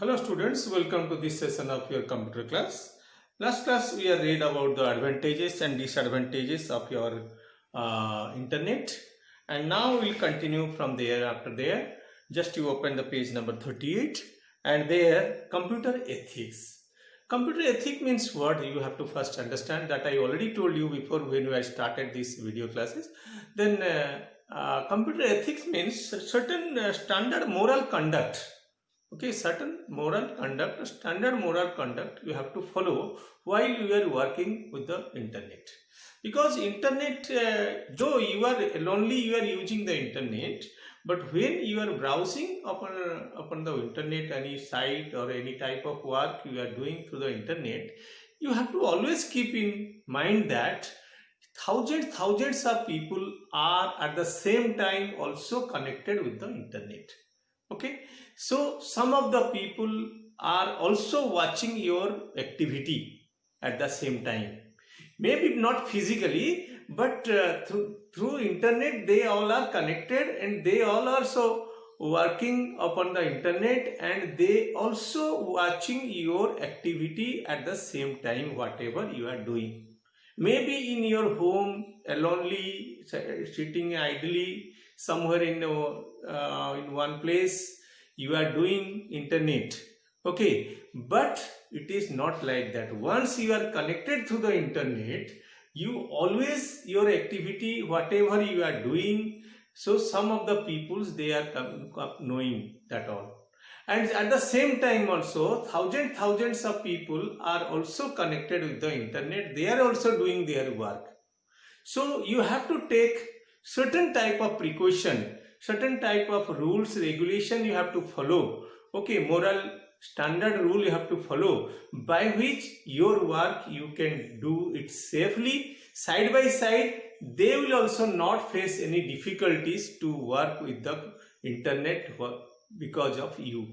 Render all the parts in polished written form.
Hello students, welcome to this session of your computer class. Last class we have read about the advantages and disadvantages of your internet, and now we will continue from there. After there, just you open the page number 38 and there computer ethics. Computer ethics means what? You have to first understand that I already told you before when I started these video classes. Then computer ethics means certain standard moral conduct. Okay, certain moral conduct, standard moral conduct you have to follow while you are working with the internet. Because internet, though you are only you are using the internet, but when you are browsing upon the internet, any site or any type of work you are doing through the internet, you have to always keep in mind that thousands of people are at the same time also connected with the internet. Okay, so some of the people are also watching your activity at the same time, maybe not physically, but through internet they all are connected and they all are also working upon the internet and they also watching your activity at the same time, whatever you are doing. Maybe in your home alonely, sitting idly somewhere in one place you are doing internet. Okay, but it is not like that. Once you are connected to the internet, you always your activity, whatever you are doing, so some of the peoples they are knowing that all. And at the same time also thousands of people are also connected with the internet. They are also doing their work. So you have to take certain type of precaution, certain type of rules, regulation you have to follow. Okay, moral standard rule you have to follow, by which your work you can do it safely. Side by side, they will also not face any difficulties to work with the internet because of you.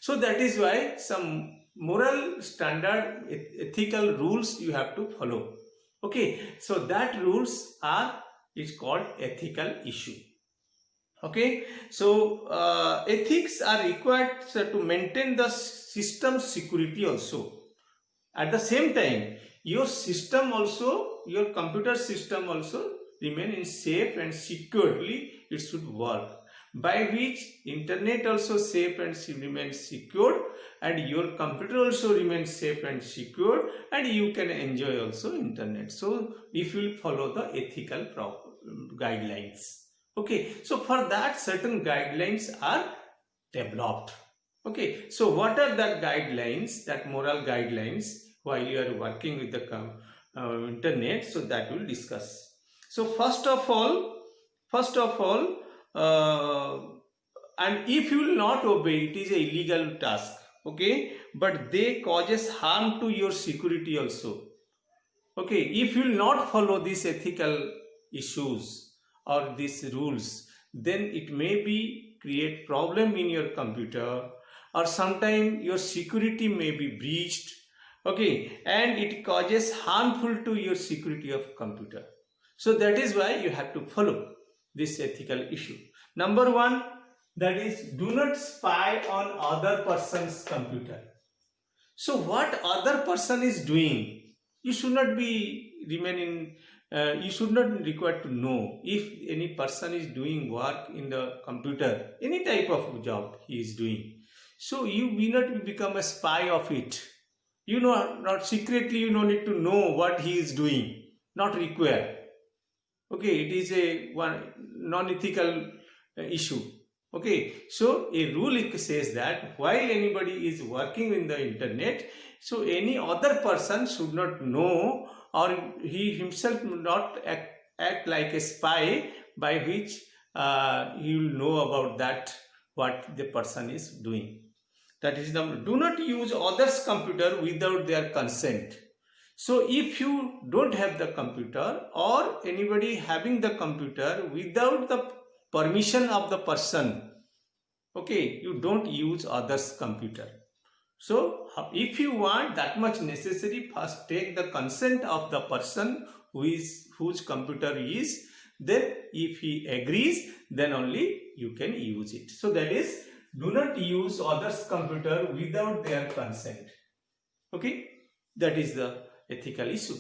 So that is why some moral standard ethical rules you have to follow. Okay, so that rules is called ethical issue. Okay, so ethics are required to maintain the system security also. At the same time, your system also, your computer system also remain in safe and securely it should work, by which internet also safe and remains secure and your computer also remains safe and secure and you can enjoy also internet. So if you follow the ethical guidelines. Okay, so for that certain guidelines are developed. Okay, so what are the guidelines, that moral guidelines while you are working with the internet? So that we'll discuss. So first of all, and if you will not obey, it is a illegal task. Okay, but they causes harm to your security also. Okay, if you will not follow these ethical issues or these rules, then it may be create problem in your computer, or sometime your security may be breached. Okay, and it causes harmful to your security of computer. So that is why you have to follow this ethical issue. Number one, that is, do not spy on other person's computer. So what other person is doing, you should not be remaining. You should not require to know if any person is doing work in the computer, any type of job he is doing. So you will not become a spy of it. You know, not secretly, you don't need to know what he is doing. Not required. Okay, it is a one non-ethical issue. Okay, so a rule says that while anybody is working in the internet, so any other person should not know, or he himself not act like a spy, by which he will know about that what the person is doing. That is number. Do not use others' computer without their consent. So if you don't have the computer or anybody having the computer without the permission of the person, okay, you don't use others' computer. So if you want that much necessary, first take the consent of the person whose computer is, then if he agrees, then only you can use it. So that is do not use others' computer without their consent. Okay, that is the ethical issue.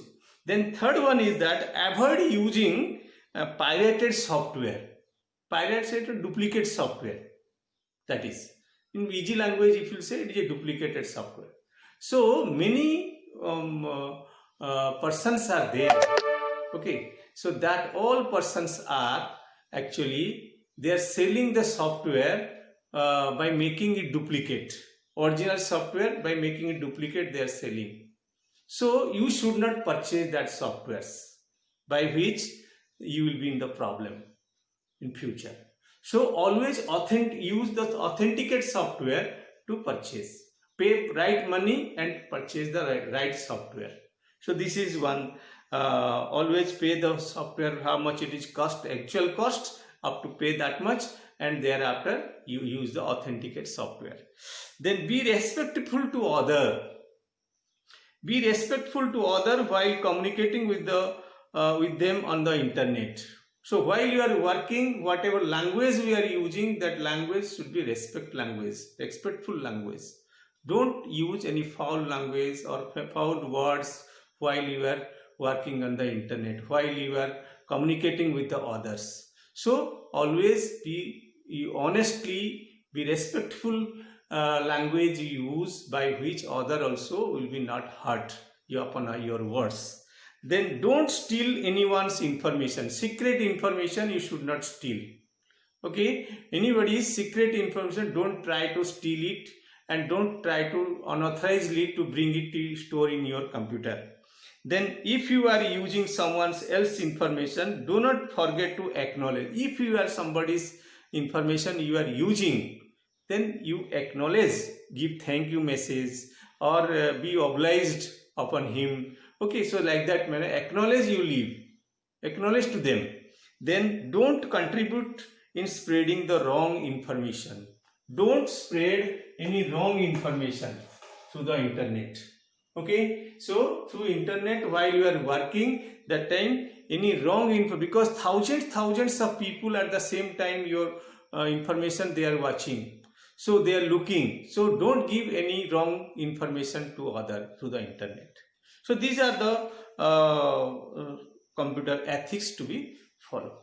Then third one is that avoid using pirated software, pirated duplicate software. That is, in VG language, if you say, it is a duplicated software. So many persons are there. Okay, so that all persons are actually, they are selling the software by making it duplicate. Original software, by making it duplicate, they are selling. So you should not purchase that softwares, by which you will be in the problem in future. So always use the authenticate software to purchase. Pay right money and purchase the right software. So this is one. Always pay the software how much it is cost, actual cost, up to pay that much, and thereafter you use the authenticate software. Then be respectful to other. Be respectful to other while communicating with them on the internet. So while you are working, whatever language we are using, that language should be respectful language. Don't use any foul language or foul words while you are working on the internet, while you are communicating with the others. So always honestly be respectful language you use, by which other also will be not hurt you upon your words. Then don't steal anyone's information. Secret information you should not steal. Okay, anybody's secret information, don't try to steal it, and don't try to unauthorizedly to bring it to store in your computer. Then if you are using someone else's information, do not forget to acknowledge. If you are somebody's information you are using, then you acknowledge, give thank you message, or be obliged upon him. Okay, so like that manner, acknowledge, you leave, acknowledge to them. Then don't contribute in spreading the wrong information. Don't spread any wrong information through the internet. Okay, so through internet while you are working, that time any wrong info, because thousands of people at the same time your information they are watching, so they are looking. So don't give any wrong information to other through the internet. So these are the computer ethics to be followed.